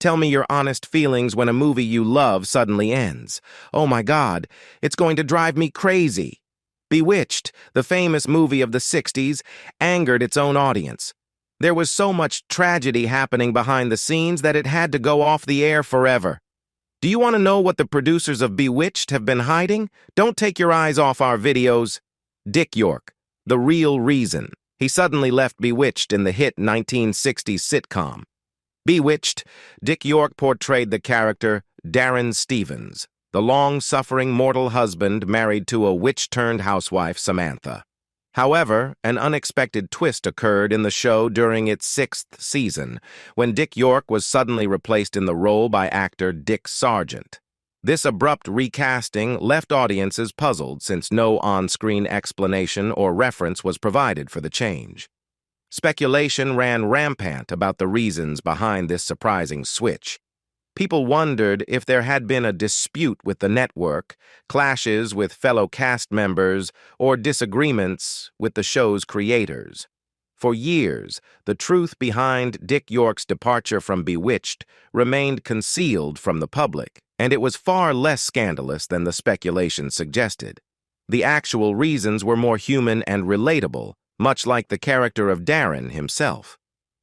Tell me your honest feelings when a movie you love suddenly ends. Oh my God, it's going to drive me crazy. Bewitched, the famous movie of the 60s, angered its own audience. There was so much tragedy happening behind the scenes that it had to go off the air forever. Do you want to know what the producers of Bewitched have been hiding? Don't take your eyes off our videos. Dick York, the real reason. He suddenly left Bewitched in the hit 1960s sitcom. Bewitched, Dick York portrayed the character Darren Stevens, the long-suffering mortal husband married to a witch-turned housewife, Samantha. However, an unexpected twist occurred in the show during its 6th season, when Dick York was suddenly replaced in the role by actor Dick Sargent. This abrupt recasting left audiences puzzled since no on-screen explanation or reference was provided for the change. Speculation ran rampant about the reasons behind this surprising switch. People wondered if there had been a dispute with the network, clashes with fellow cast members, or disagreements with the show's creators. For years, the truth behind Dick York's departure from Bewitched remained concealed from the public, and it was far less scandalous than the speculation suggested. The actual reasons were more human and relatable, much like the character of Darren himself.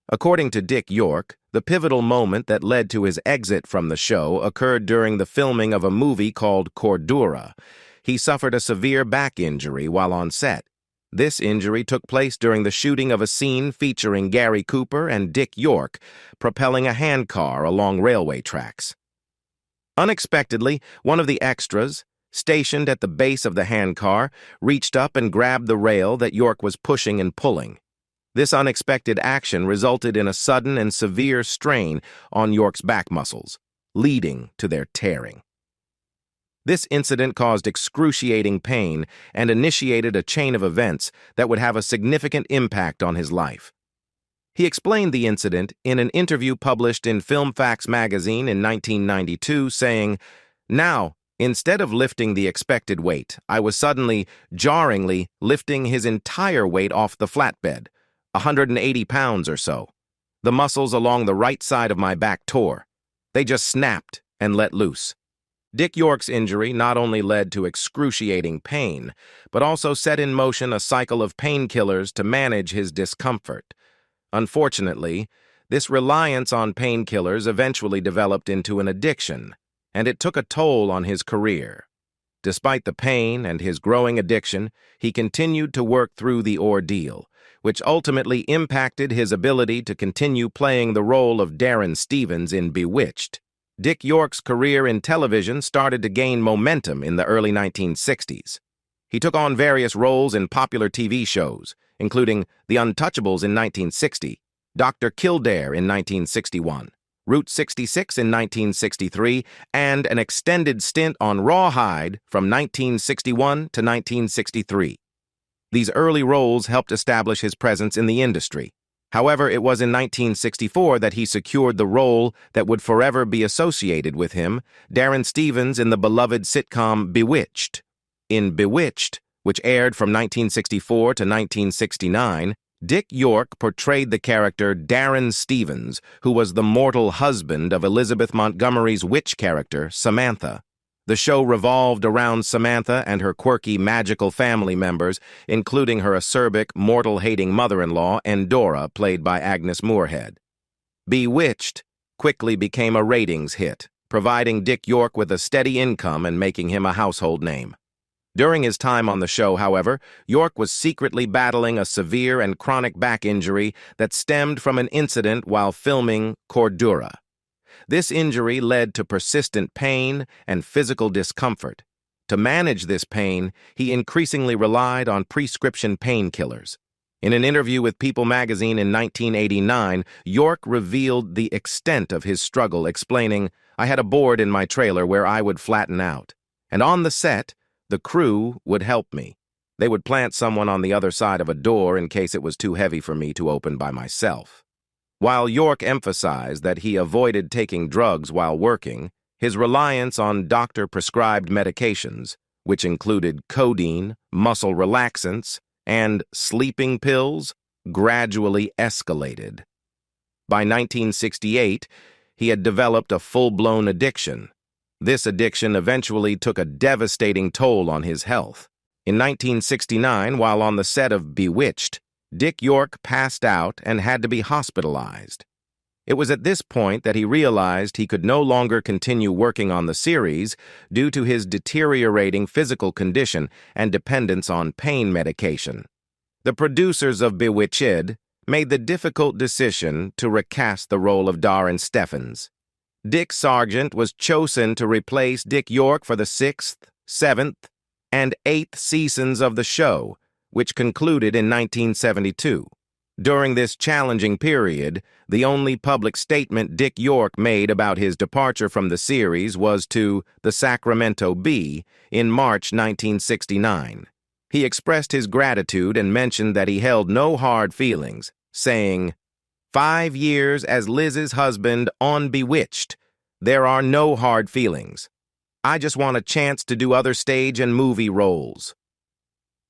According to Dick York, the pivotal moment that led to his exit from the show occurred during the filming of a movie called Cordura. He suffered a severe back injury while on set. This injury took place during the shooting of a scene featuring Gary Cooper and Dick York propelling a handcar along railway tracks. Unexpectedly, one of the extras, stationed at the base of the handcar, reached up and grabbed the rail that York was pushing and pulling. This unexpected action resulted in a sudden and severe strain on York's back muscles, leading to their tearing. This incident caused excruciating pain and initiated a chain of events that would have a significant impact on his life. He explained the incident in an interview published in Film Facts magazine in 1992, saying, "Now, instead of lifting the expected weight, I was suddenly, jarringly, lifting his entire weight off the flatbed, 180 pounds or so. The muscles along the right side of my back tore. They just snapped and let loose." Dick York's injury not only led to excruciating pain, but also set in motion a cycle of painkillers to manage his discomfort. Unfortunately, this reliance on painkillers eventually developed into an addiction, and it took a toll on his career. Despite the pain and his growing addiction, he continued to work through the ordeal, which ultimately impacted his ability to continue playing the role of Darren Stevens in Bewitched. Dick York's career in television started to gain momentum in the early 1960s. He took on various roles in popular TV shows, including The Untouchables in 1960, Dr. Kildare in 1961, Route 66 in 1963, and an extended stint on Rawhide from 1961 to 1963. These early roles helped establish his presence in the industry. However, it was in 1964 that he secured the role that would forever be associated with him, Darren Stevens in the beloved sitcom Bewitched. In Bewitched, which aired from 1964 to 1969, Dick York portrayed the character Darren Stevens, who was the mortal husband of Elizabeth Montgomery's witch character, Samantha. The show revolved around Samantha and her quirky, magical family members, including her acerbic, mortal-hating mother-in-law, Endora, played by Agnes Moorehead. Bewitched quickly became a ratings hit, providing Dick York with a steady income and making him a household name. During his time on the show, however, York was secretly battling a severe and chronic back injury that stemmed from an incident while filming Cordura. This injury led to persistent pain and physical discomfort. To manage this pain, he increasingly relied on prescription painkillers. In an interview with People magazine in 1989, York revealed the extent of his struggle, explaining, "I had a board in my trailer where I would flatten out. And on the set, the crew would help me. They would plant someone on the other side of a door in case it was too heavy for me to open by myself." While York emphasized that he avoided taking drugs while working, his reliance on doctor-prescribed medications, which included codeine, muscle relaxants, and sleeping pills, gradually escalated. By 1968, he had developed a full-blown addiction. This addiction eventually took a devastating toll on his health. In 1969, while on the set of Bewitched, Dick York passed out and had to be hospitalized. It was at this point that he realized he could no longer continue working on the series due to his deteriorating physical condition and dependence on pain medication. The producers of Bewitched made the difficult decision to recast the role of Darren Steffens. Dick Sargent was chosen to replace Dick York for the 6th, 7th, and 8th seasons of the show, which concluded in 1972. During this challenging period, the only public statement Dick York made about his departure from the series was to the Sacramento Bee in March 1969. He expressed his gratitude and mentioned that he held no hard feelings, saying, "5 years as Liz's husband on Bewitched. There are no hard feelings. I just want a chance to do other stage and movie roles."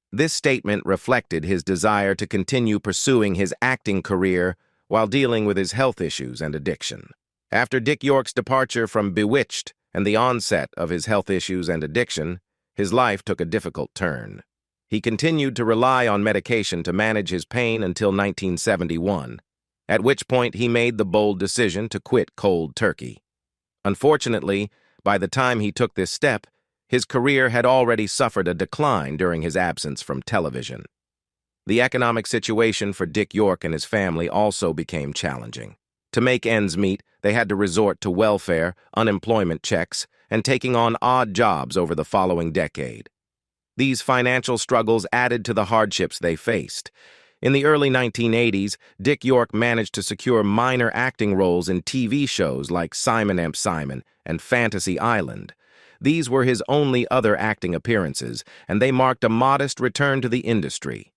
This statement reflected his desire to continue pursuing his acting career while dealing with his health issues and addiction. After Dick York's departure from Bewitched and the onset of his health issues and addiction, his life took a difficult turn. He continued to rely on medication to manage his pain until 1971, at which point he made the bold decision to quit cold turkey. Unfortunately, by the time he took this step, his career had already suffered a decline during his absence from television. The economic situation for Dick York and his family also became challenging. To make ends meet, they had to resort to welfare, unemployment checks, and taking on odd jobs over the following decade. These financial struggles added to the hardships they faced. In the early 1980s, Dick York managed to secure minor acting roles in TV shows like Simon & Simon and Fantasy Island. These were his only other acting appearances, and they marked a modest return to the industry.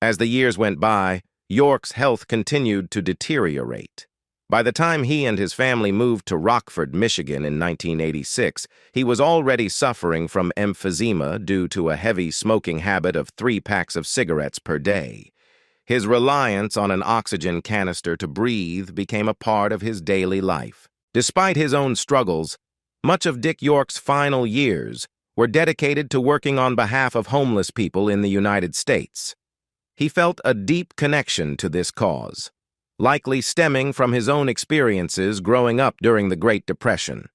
As the years went by, York's health continued to deteriorate. By the time he and his family moved to Rockford, Michigan in 1986, he was already suffering from emphysema due to a heavy smoking habit of 3 packs of cigarettes per day. His reliance on an oxygen canister to breathe became a part of his daily life. Despite his own struggles, much of Dick York's final years were dedicated to working on behalf of homeless people in the United States. He felt a deep connection to this cause, likely stemming from his own experiences growing up during the Great Depression.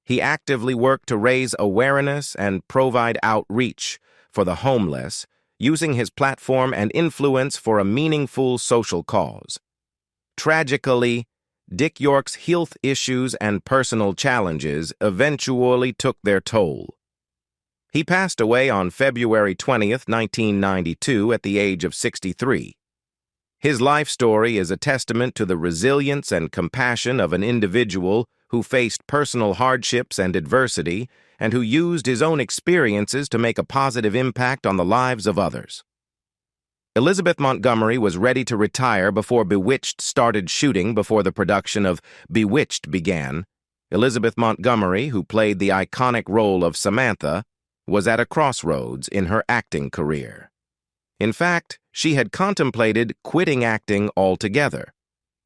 He actively worked to raise awareness and provide outreach for the homeless, using his platform and influence for a meaningful social cause. Tragically, Dick York's health issues and personal challenges eventually took their toll. He passed away on February 20th, 1992, at the age of 63. His life story is a testament to the resilience and compassion of an individual who faced personal hardships and adversity and who used his own experiences to make a positive impact on the lives of others. Elizabeth Montgomery was ready to retire before Bewitched started shooting before the production of Bewitched began. Elizabeth Montgomery, who played the iconic role of Samantha, was at a crossroads in her acting career. In fact, she had contemplated quitting acting altogether.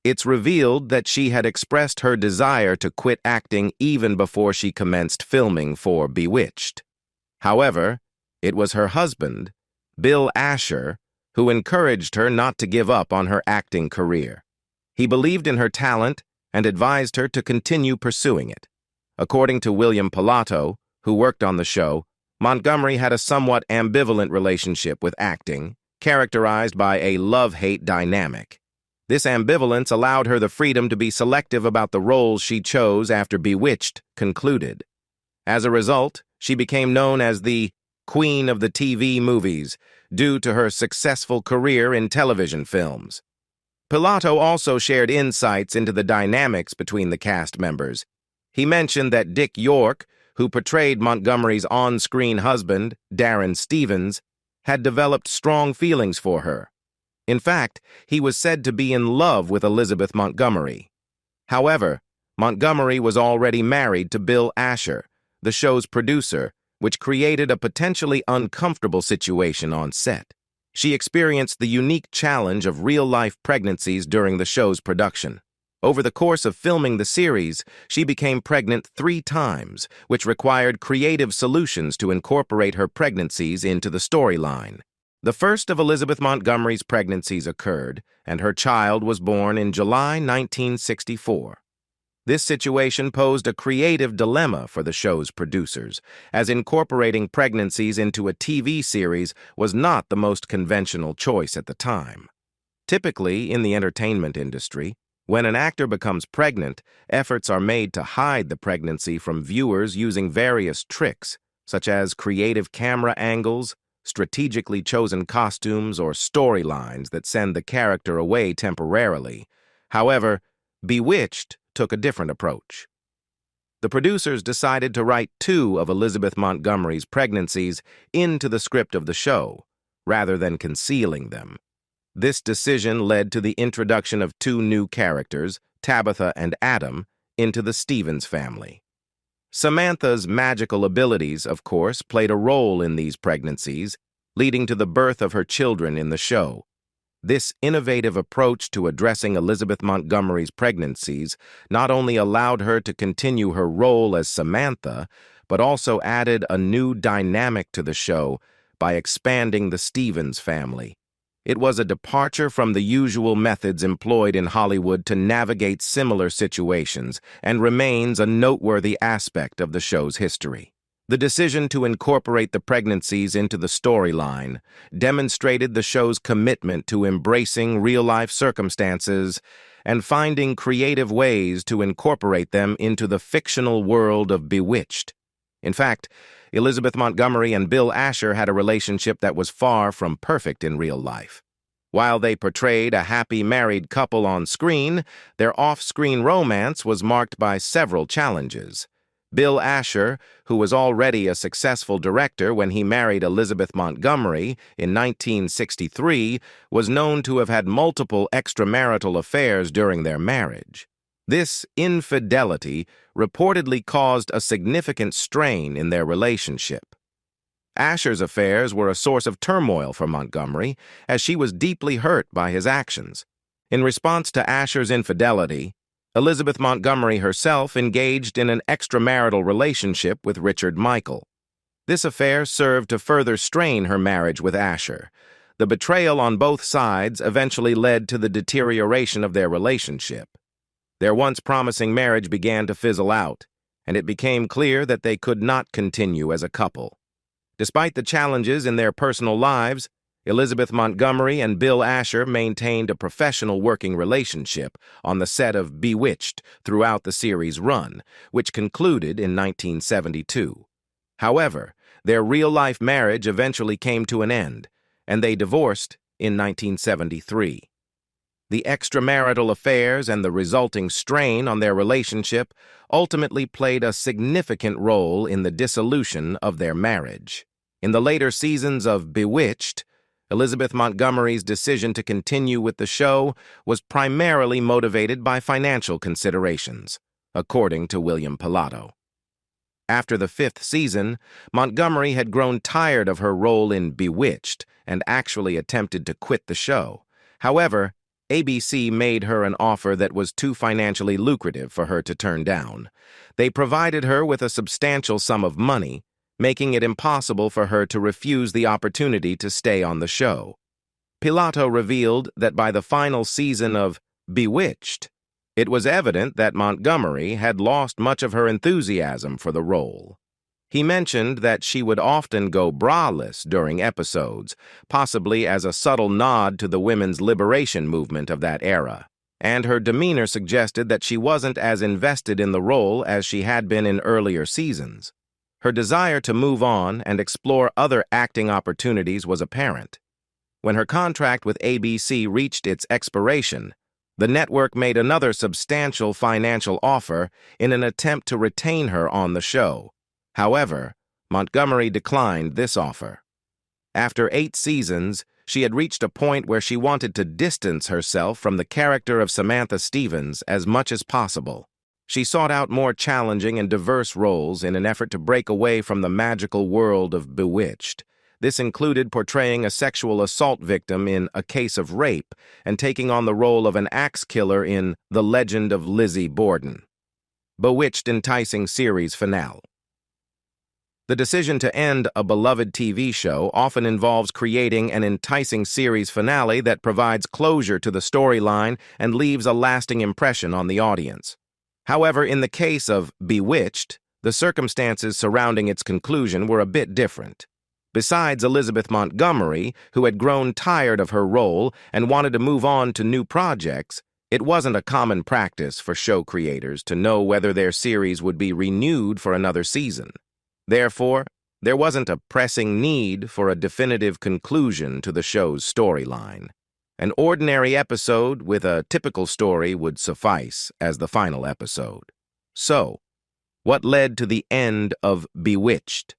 It's revealed that she had expressed her desire to quit acting even before she commenced filming for Bewitched. However, it was her husband, Bill Asher, who encouraged her not to give up on her acting career. He believed in her talent and advised her to continue pursuing it. According to William Pilato, who worked on the show, Montgomery had a somewhat ambivalent relationship with acting, characterized by a love-hate dynamic. This ambivalence allowed her the freedom to be selective about the roles she chose after Bewitched concluded. As a result, she became known as the Queen of the TV movies due to her successful career in television films. Pilato also shared insights into the dynamics between the cast members. He mentioned that Dick York, who portrayed Montgomery's on-screen husband, Darren Stevens, had developed strong feelings for her. In fact, he was said to be in love with Elizabeth Montgomery. However, Montgomery was already married to Bill Asher, the show's producer, which created a potentially uncomfortable situation on set. She experienced the unique challenge of real-life pregnancies during the show's production. Over the course of filming the series, she became pregnant 3 times, which required creative solutions to incorporate her pregnancies into the storyline. The first of Elizabeth Montgomery's pregnancies occurred, and her child was born in July 1964. This situation posed a creative dilemma for the show's producers, as incorporating pregnancies into a TV series was not the most conventional choice at the time. Typically, in the entertainment industry, when an actor becomes pregnant, efforts are made to hide the pregnancy from viewers using various tricks, such as creative camera angles, strategically chosen costumes, or storylines that send the character away temporarily. However, Bewitched took a different approach. The producers decided to write 2 of Elizabeth Montgomery's pregnancies into the script of the show, rather than concealing them. This decision led to the introduction of 2 new characters, Tabitha and Adam, into the Stevens family. Samantha's magical abilities, of course, played a role in these pregnancies, leading to the birth of her children in the show. This innovative approach to addressing Elizabeth Montgomery's pregnancies not only allowed her to continue her role as Samantha, but also added a new dynamic to the show by expanding the Stevens family. It was a departure from the usual methods employed in Hollywood to navigate similar situations and remains a noteworthy aspect of the show's history. The decision to incorporate the pregnancies into the storyline demonstrated the show's commitment to embracing real-life circumstances and finding creative ways to incorporate them into the fictional world of Bewitched. In fact, Elizabeth Montgomery and Bill Asher had a relationship that was far from perfect in real life. While they portrayed a happy married couple on screen, their off-screen romance was marked by several challenges. Bill Asher, who was already a successful director when he married Elizabeth Montgomery in 1963, was known to have had multiple extramarital affairs during their marriage. This infidelity reportedly caused a significant strain in their relationship. Asher's affairs were a source of turmoil for Montgomery, as she was deeply hurt by his actions. In response to Asher's infidelity, Elizabeth Montgomery herself engaged in an extramarital relationship with Richard Michael. This affair served to further strain her marriage with Asher. The betrayal on both sides eventually led to the deterioration of their relationship. Their once promising marriage began to fizzle out, and it became clear that they could not continue as a couple. Despite the challenges in their personal lives, Elizabeth Montgomery and Bill Asher maintained a professional working relationship on the set of Bewitched throughout the series' run, which concluded in 1972. However, their real-life marriage eventually came to an end, and they divorced in 1973. The extramarital affairs and the resulting strain on their relationship ultimately played a significant role in the dissolution of their marriage. In the later seasons of Bewitched, Elizabeth Montgomery's decision to continue with the show was primarily motivated by financial considerations, according to William Pilato. After the 5th season, Montgomery had grown tired of her role in Bewitched and actually attempted to quit the show. However, ABC made her an offer that was too financially lucrative for her to turn down. They provided her with a substantial sum of money, making it impossible for her to refuse the opportunity to stay on the show. Pilato revealed that by the final season of Bewitched, it was evident that Montgomery had lost much of her enthusiasm for the role. He mentioned that she would often go braless during episodes, possibly as a subtle nod to the women's liberation movement of that era, and her demeanor suggested that she wasn't as invested in the role as she had been in earlier seasons. Her desire to move on and explore other acting opportunities was apparent. When her contract with ABC reached its expiration, the network made another substantial financial offer in an attempt to retain her on the show. However, Montgomery declined this offer. After 8 seasons, she had reached a point where she wanted to distance herself from the character of Samantha Stevens as much as possible. She sought out more challenging and diverse roles in an effort to break away from the magical world of Bewitched. This included portraying a sexual assault victim in A Case of Rape and taking on the role of an axe killer in The Legend of Lizzie Borden. Bewitched Enticing series finale. The decision to end a beloved TV show often involves creating an enticing series finale that provides closure to the storyline and leaves a lasting impression on the audience. However, in the case of Bewitched, the circumstances surrounding its conclusion were a bit different. Besides Elizabeth Montgomery, who had grown tired of her role and wanted to move on to new projects, it wasn't a common practice for show creators to know whether their series would be renewed for another season. Therefore, there wasn't a pressing need for a definitive conclusion to the show's storyline. An ordinary episode with a typical story would suffice as the final episode. So, what led to the end of Bewitched?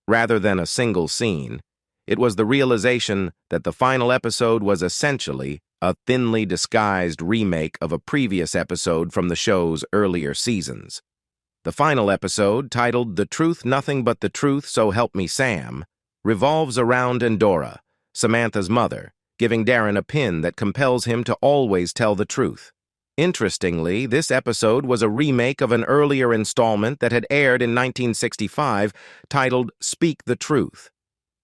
Rather than a single scene, it was the realization that the final episode was essentially a thinly disguised remake of a previous episode from the show's earlier seasons. The final episode, titled The Truth Nothing But the Truth So Help Me Sam, revolves around Endora, Samantha's mother, giving Darren a pin that compels him to always tell the truth. Interestingly, this episode was a remake of an earlier installment that had aired in 1965 titled Speak the Truth.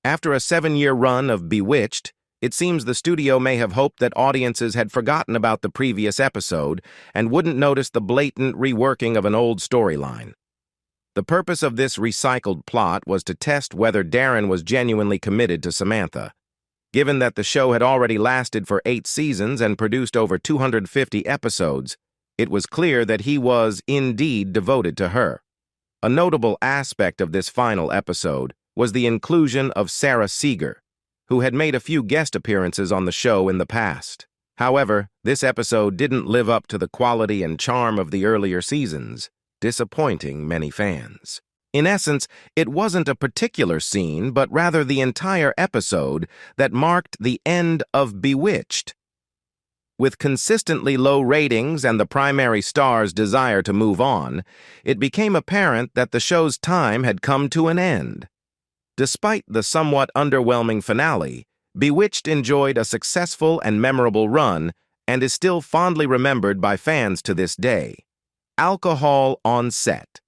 After a 7-year run of Bewitched, it seems the studio may have hoped that audiences had forgotten about the previous episode and wouldn't notice the blatant reworking of an old storyline. The purpose of this recycled plot was to test whether Darren was genuinely committed to Samantha. Given that the show had already lasted for 8 seasons and produced over 250 episodes, it was clear that he was indeed devoted to her. A notable aspect of this final episode was the inclusion of Sarah Seeger, who had made a few guest appearances on the show in the past. However, this episode didn't live up to the quality and charm of the earlier seasons, disappointing many fans. In essence, it wasn't a particular scene, but rather the entire episode that marked the end of Bewitched. With consistently low ratings and the primary star's desire to move on, it became apparent that the show's time had come to an end. Despite the somewhat underwhelming finale, Bewitched enjoyed a successful and memorable run and is still fondly remembered by fans to this day. Alcohol on set.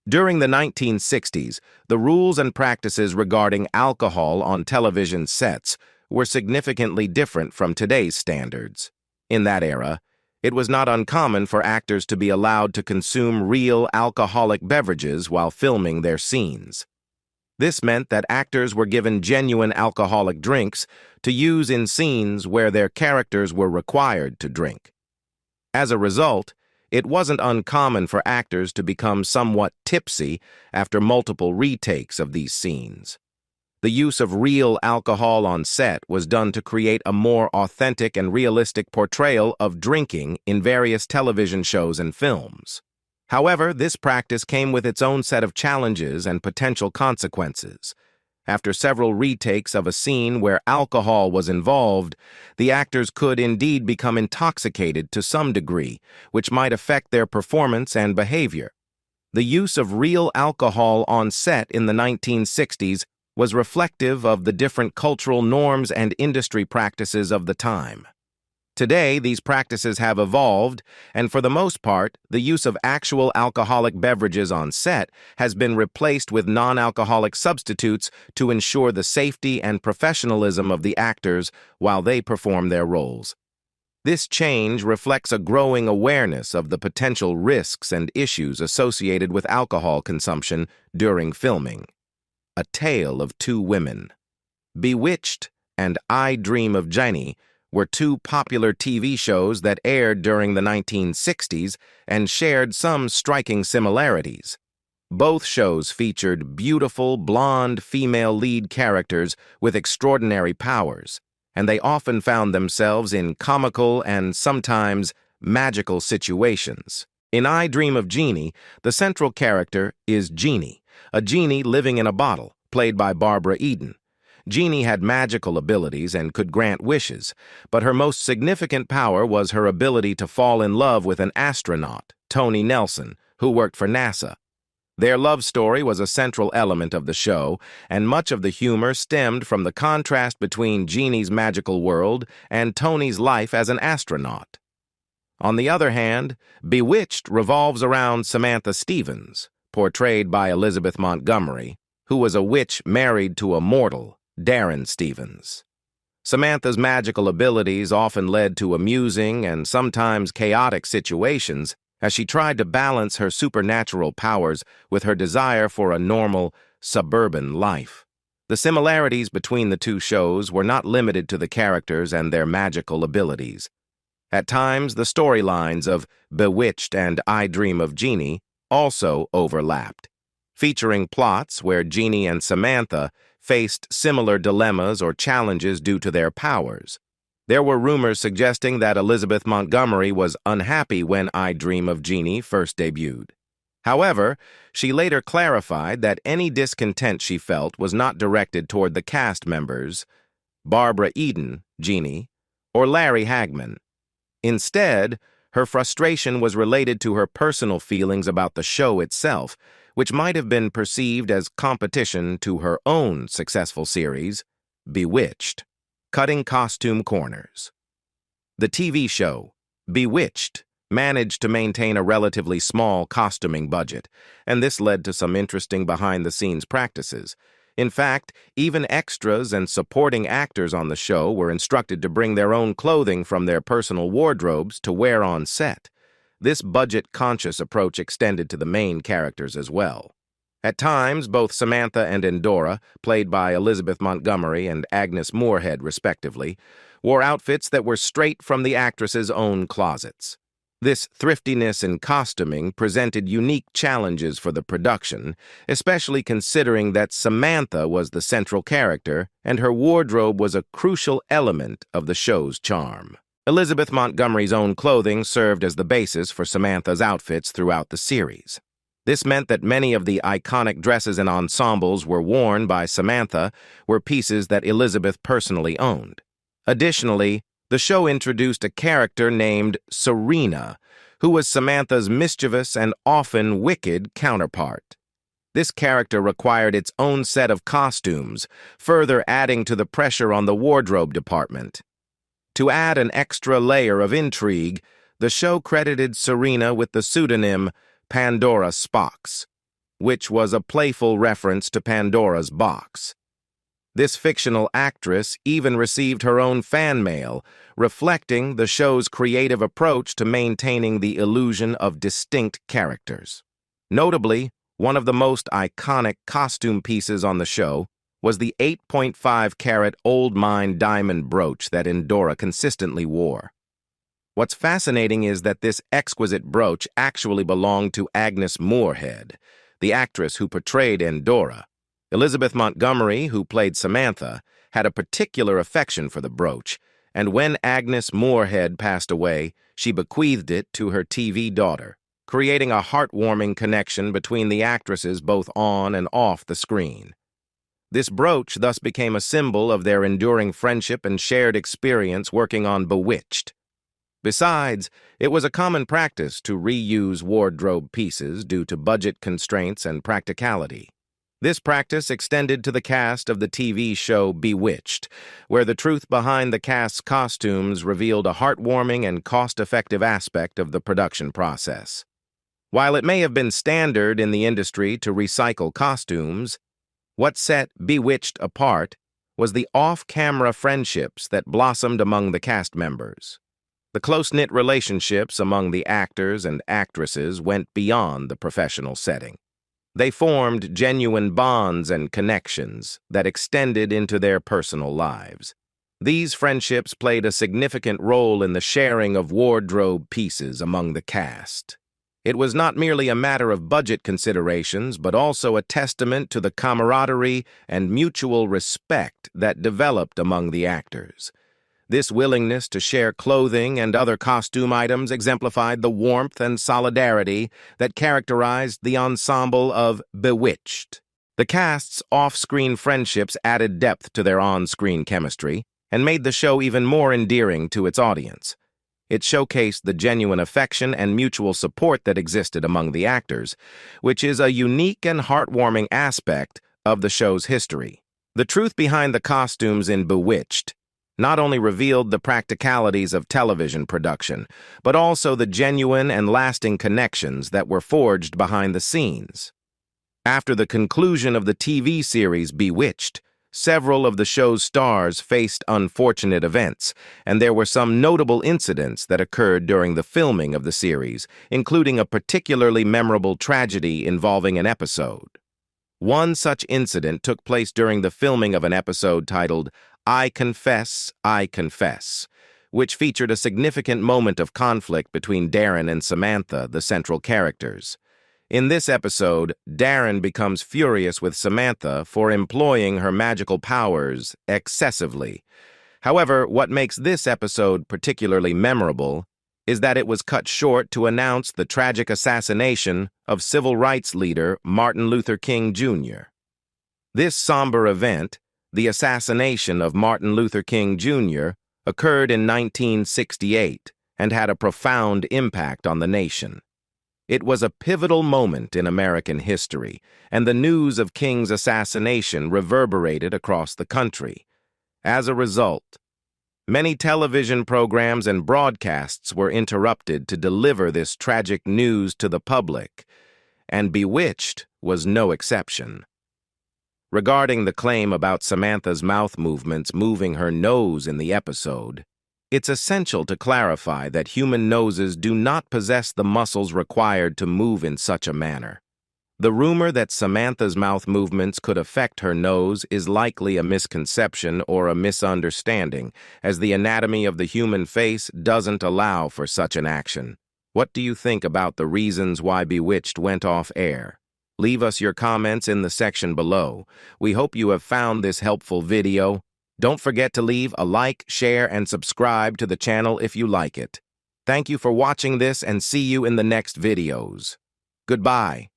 During the 1960s, the rules and practices regarding alcohol on television sets were significantly different from today's standards. In that era, it was not uncommon for actors to be allowed to consume real alcoholic beverages while filming their scenes. This meant that actors were given genuine alcoholic drinks to use in scenes where their characters were required to drink. As a result, it wasn't uncommon for actors to become somewhat tipsy after multiple retakes of these scenes. The use of real alcohol on set was done to create a more authentic and realistic portrayal of drinking in various television shows and films. However, this practice came with its own set of challenges and potential consequences. After several retakes of a scene where alcohol was involved, the actors could indeed become intoxicated to some degree, which might affect their performance and behavior. The use of real alcohol on set in the 1960s was reflective of the different cultural norms and industry practices of the time. Today, these practices have evolved, and for the most part, the use of actual alcoholic beverages on set has been replaced with non-alcoholic substitutes to ensure the safety and professionalism of the actors while they perform their roles. This change reflects a growing awareness of the potential risks and issues associated with alcohol consumption during filming. A Tale of Two Women. Bewitched and I Dream of Jeannie were 2 popular TV shows that aired during the 1960s and shared some striking similarities. Both shows featured beautiful, blonde female lead characters with extraordinary powers, and they often found themselves in comical and sometimes magical situations. In I Dream of Jeannie, the central character is Jeannie, a genie living in a bottle, played by Barbara Eden. Jeannie had magical abilities and could grant wishes, but her most significant power was her ability to fall in love with an astronaut, Tony Nelson, who worked for NASA. Their love story was a central element of the show, and much of the humor stemmed from the contrast between Jeannie's magical world and Tony's life as an astronaut. On the other hand, Bewitched revolves around Samantha Stevens, portrayed by Elizabeth Montgomery, who was a witch married to a mortal, Darren Stevens. Samantha's magical abilities often led to amusing and sometimes chaotic situations as she tried to balance her supernatural powers with her desire for a normal, suburban life. The similarities between the two shows were not limited to the characters and their magical abilities. At times, the storylines of Bewitched and I Dream of Jeannie also overlapped, featuring plots where Jeannie and Samantha faced similar dilemmas or challenges due to their powers. There were rumors suggesting that Elizabeth Montgomery was unhappy when I Dream of Jeannie first debuted. However, she later clarified that any discontent she felt was not directed toward the cast members, Barbara Eden, Jeannie, or Larry Hagman. Instead, her frustration was related to her personal feelings about the show itself, which might have been perceived as competition to her own successful series, Bewitched. Cutting costume corners. The TV show, Bewitched, managed to maintain a relatively small costuming budget, and this led to some interesting behind-the-scenes practices. In fact, even extras and supporting actors on the show were instructed to bring their own clothing from their personal wardrobes to wear on set. This budget-conscious approach extended to the main characters as well. At times, both Samantha and Endora, played by Elizabeth Montgomery and Agnes Moorehead respectively, wore outfits that were straight from the actress's own closets. This thriftiness in costuming presented unique challenges for the production, especially considering that Samantha was the central character and her wardrobe was a crucial element of the show's charm. Elizabeth Montgomery's own clothing served as the basis for Samantha's outfits throughout the series. This meant that many of the iconic dresses and ensembles worn by Samantha were pieces that Elizabeth personally owned. Additionally, the show introduced a character named Serena, who was Samantha's mischievous and often wicked counterpart. This character required its own set of costumes, further adding to the pressure on the wardrobe department. To add an extra layer of intrigue, the show credited Serena with the pseudonym Pandora Spox, which was a playful reference to Pandora's box. This fictional actress even received her own fan mail, reflecting the show's creative approach to maintaining the illusion of distinct characters. Notably, one of the most iconic costume pieces on the show was the 8.5-carat Old Mine diamond brooch that Endora consistently wore. What's fascinating is that this exquisite brooch actually belonged to Agnes Moorehead, the actress who portrayed Endora. Elizabeth Montgomery, who played Samantha, had a particular affection for the brooch, and when Agnes Moorehead passed away, she bequeathed it to her TV daughter, creating a heartwarming connection between the actresses both on and off the screen. This brooch thus became a symbol of their enduring friendship and shared experience working on Bewitched. Besides, it was a common practice to reuse wardrobe pieces due to budget constraints and practicality. This practice extended to the cast of the TV show Bewitched, where the truth behind the cast's costumes revealed a heartwarming and cost-effective aspect of the production process. While it may have been standard in the industry to recycle costumes, what set Bewitched apart was the off-camera friendships that blossomed among the cast members. The close-knit relationships among the actors and actresses went beyond the professional setting. They formed genuine bonds and connections that extended into their personal lives. These friendships played a significant role in the sharing of wardrobe pieces among the cast. It was not merely a matter of budget considerations, but also a testament to the camaraderie and mutual respect that developed among the actors. This willingness to share clothing and other costume items exemplified the warmth and solidarity that characterized the ensemble of Bewitched. The cast's off-screen friendships added depth to their on-screen chemistry and made the show even more endearing to its audience. It showcased the genuine affection and mutual support that existed among the actors, which is a unique and heartwarming aspect of the show's history. The truth behind the costumes in Bewitched not only revealed the practicalities of television production, but also the genuine and lasting connections that were forged behind the scenes. After the conclusion of the TV series Bewitched, several of the show's stars faced unfortunate events, and there were some notable incidents that occurred during the filming of the series, including a particularly memorable tragedy involving an episode. One such incident took place during the filming of an episode titled I Confess, which featured a significant moment of conflict between Darren and Samantha, the central characters. In this episode, Darren becomes furious with Samantha for employing her magical powers excessively. However, what makes this episode particularly memorable is that it was cut short to announce the tragic assassination of civil rights leader Martin Luther King Jr. This somber event, the assassination of Martin Luther King Jr., occurred in 1968 and had a profound impact on the nation. It was a pivotal moment in American history, and the news of King's assassination reverberated across the country. As a result, many television programs and broadcasts were interrupted to deliver this tragic news to the public, and Bewitched was no exception. Regarding the claim about Samantha's mouth movements moving her nose in the episode, it's essential to clarify that human noses do not possess the muscles required to move in such a manner. The rumor that Samantha's mouth movements could affect her nose is likely a misconception or a misunderstanding, as the anatomy of the human face doesn't allow for such an action. What do you think about the reasons why Bewitched went off air? Leave us your comments in the section below. We hope you have found this helpful video. Don't forget to leave a like, share, and subscribe to the channel if you like it. Thank you for watching this and see you in the next videos. Goodbye.